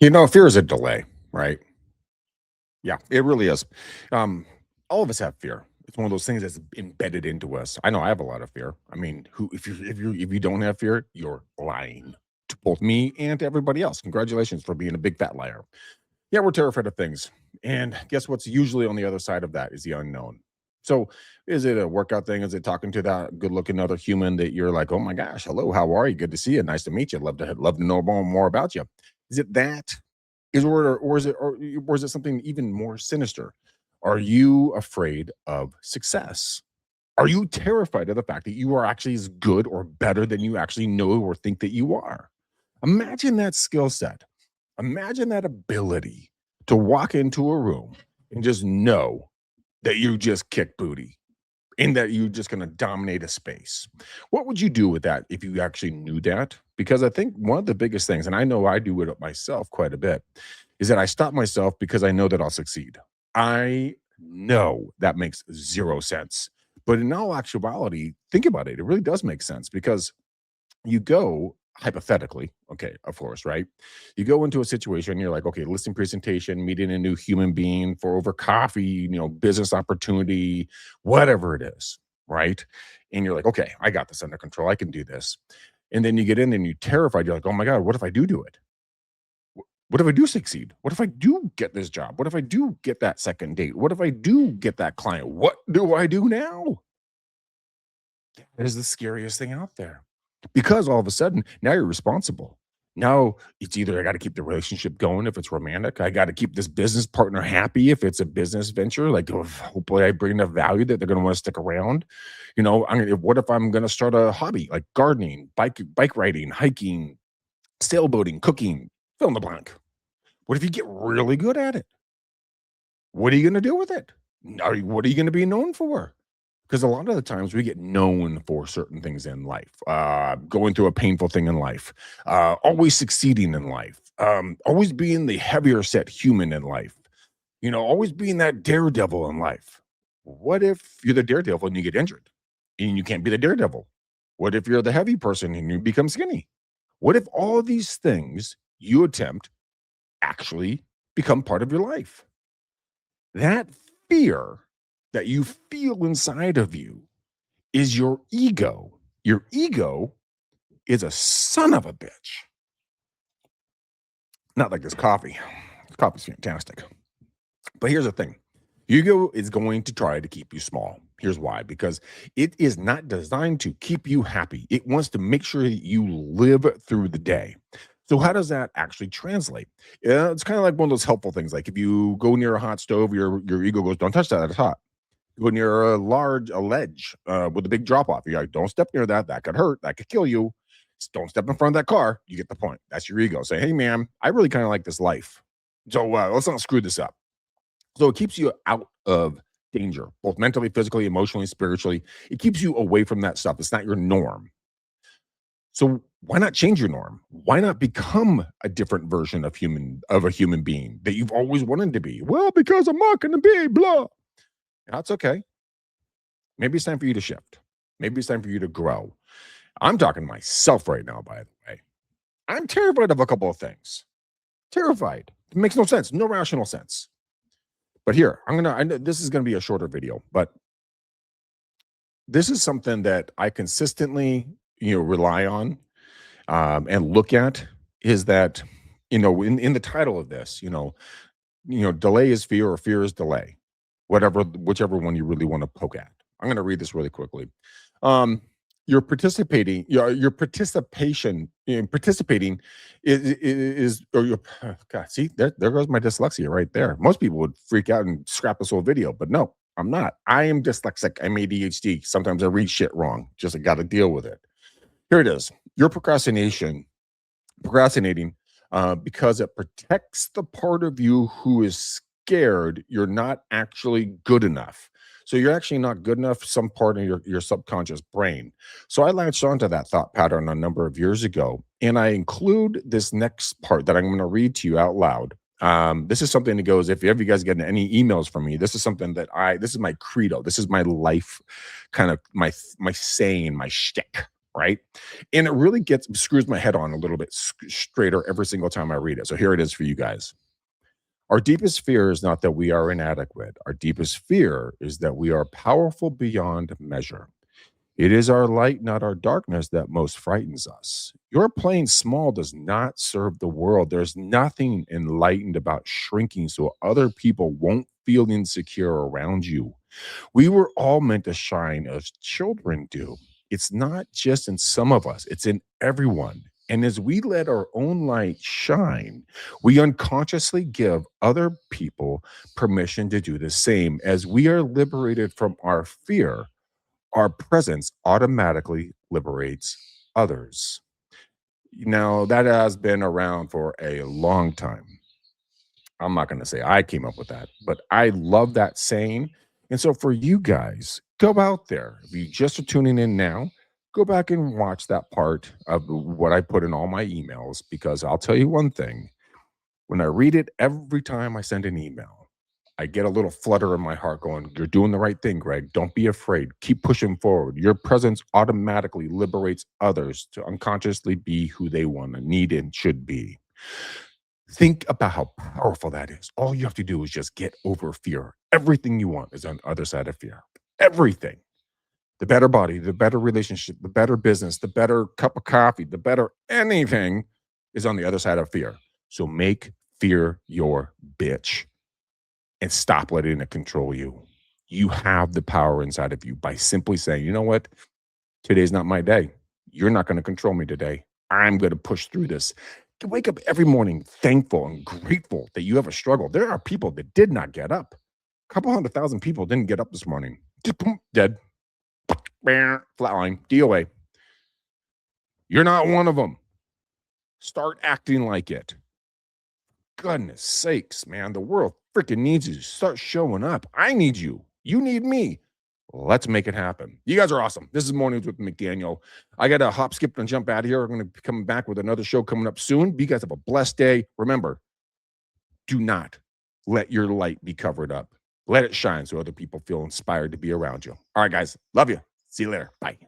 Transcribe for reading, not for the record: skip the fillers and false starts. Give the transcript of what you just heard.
Fear is a delay, right? Yeah, it really is. Um, all of us have fear. It's one of those things that's embedded into us. I know I have a lot of fear. I mean, who if you don't have fear, you're lying to both me and to everybody else. Congratulations for being a big fat liar. Yeah, we're terrified of things. And guess what's usually on the other side of that is the unknown. So, is it a workout thing? Is it talking to that good-looking other human that you're like, "Oh my gosh, hello, how are you? Good to see you. Nice to meet you. Love to know more about you." Is it that? Or is it something even more sinister? Are you afraid of success? Are you terrified of the fact that you are actually as good or better than you actually know or think that you are? Imagine that skill set. Imagine that ability to walk into a room and just know that you just kick booty and that you're just going to dominate a space. What would you do with that if you actually knew that? Because I think one of the biggest things, and I know I do it myself quite a bit, is that I stop myself because I know that I'll succeed. I know that makes zero sense. But in all actuality, think about it. It really does make sense because you go hypothetically, okay, of course, right? You go into a situation, you're like, okay, listing presentation, meeting a new human being for over coffee, business opportunity, whatever it is, right? And you're like, okay, I got this under control. I can do this. And then you get in and you're terrified. You're like, oh my God, what if I do it? What if I do succeed? What if I do get this job? What if I do get that second date? What if I do get that client? What do I do now? That is the scariest thing out there. Because all of a sudden, now you're responsible. Now it's either I got to keep the relationship going if it's romantic. I got to keep this business partner happy if it's a business venture. Like, oh, hopefully, I bring enough value that they're going to want to stick around. What if I'm going to start a hobby like gardening, bike riding, hiking, sailboating, cooking? Fill in the blank. What if you get really good at it? What are you going to do with it? What are you going to be known for? Because a lot of the times we get known for certain things in life, going through a painful thing in life, always succeeding in life, always being the heavier set human in life, always being that daredevil in life. What if you're the daredevil and you get injured and you can't be the daredevil? What if you're the heavy person and you become skinny? What if all of these things you attempt actually become part of your life? That fear that you feel inside of you is your ego. Your ego is a son of a bitch. Not like this coffee. This coffee's fantastic. But here's the thing. Ego is going to try to keep you small. Here's why. Because it is not designed to keep you happy. It wants to make sure that you live through the day. So how does that actually translate? It's kind of like one of those helpful things. Like if you go near a hot stove, your ego goes, "Don't touch that. It's hot." Go near a ledge with a big drop off. You're like, don't step near that. That could hurt. That could kill you. Just don't step in front of that car. You get the point. That's your ego. Say, hey, man, I really kind of like this life. So let's not screw this up. So it keeps you out of danger, both mentally, physically, emotionally, spiritually. It keeps you away from that stuff. It's not your norm. So why not change your norm? Why not become a different version of a human being that you've always wanted to be? Well, because I'm not going to be blah. That's okay. Maybe it's time for you to shift. Maybe it's time for you to grow. I'm talking to myself right now, by the way. I'm terrified of a couple of things. Terrified. It makes no sense, no rational sense. But here, this is gonna be a shorter video, but this is something that I consistently, rely on and look at is that, in the title of this, delay is fear or fear is delay, whichever one you really want to poke at. I'm going to read this really quickly. Your participation in participating is or your God, see, there goes my dyslexia right there. Most people would freak out and scrap this whole video, but no, I'm not. I am dyslexic. I'm ADHD. Sometimes I read shit wrong. Just got to deal with it. Here it is. Your procrastinating because it protects the part of you who is scared you're not actually good enough. So you're actually not good enough, some part of your subconscious brain. So I latched onto that thought pattern a number of years ago, and I include this next part that I'm going to read to you out loud. This is something that goes, if ever you guys get any emails from me, this is something this is my credo. This is my life, kind of my saying, my shtick, right? And it really gets screws my head on a little bit straighter every single time I read it. So here it is for you guys. Our deepest fear is not that we are inadequate. Our deepest fear is that we are powerful beyond measure. It is our light, not our darkness, that most frightens us. Your playing small does not serve the world. There's nothing enlightened about shrinking so other people won't feel insecure around you. We were all meant to shine as children do. It's not just in some of us, it's in everyone. And as we let our own light shine, we unconsciously give other people permission to do the same. As we are liberated from our fear, our presence automatically liberates others. Now, that has been around for a long time. I'm not going to say I came up with that, but I love that saying. And so for you guys, go out there. If you just are tuning in now, go back and watch that part of what I put in all my emails, because I'll tell you one thing. When I read it every time I send an email, I get a little flutter in my heart going, you're doing the right thing, Greg. Don't be afraid. Keep pushing forward. Your presence automatically liberates others to unconsciously be who they want to, need, and should be. Think about how powerful that is. All you have to do is just get over fear. Everything you want is on the other side of fear. Everything. The better body, the better relationship, the better business, the better cup of coffee, the better anything is on the other side of fear. So make fear your bitch and stop letting it control you. You have the power inside of you by simply saying, you know what? Today's not my day. You're not going to control me today. I'm going to push through this. To wake up every morning thankful and grateful that you have a struggle. There are people that did not get up. A couple 100,000 people didn't get up this morning. Just boom, dead. Flatline. DOA. You're not one of them. Start acting like it. Goodness sakes, man. The world freaking needs you. Start showing up. I need you. You need me. Let's make it happen. You guys are awesome. This is Mornings with McDaniel. I got to hop, skip, and jump out of here. I'm going to be coming back with another show coming up soon. You guys have a blessed day. Remember, do not let your light be covered up. Let it shine so other people feel inspired to be around you. All right, guys. Love you. See you later. Bye.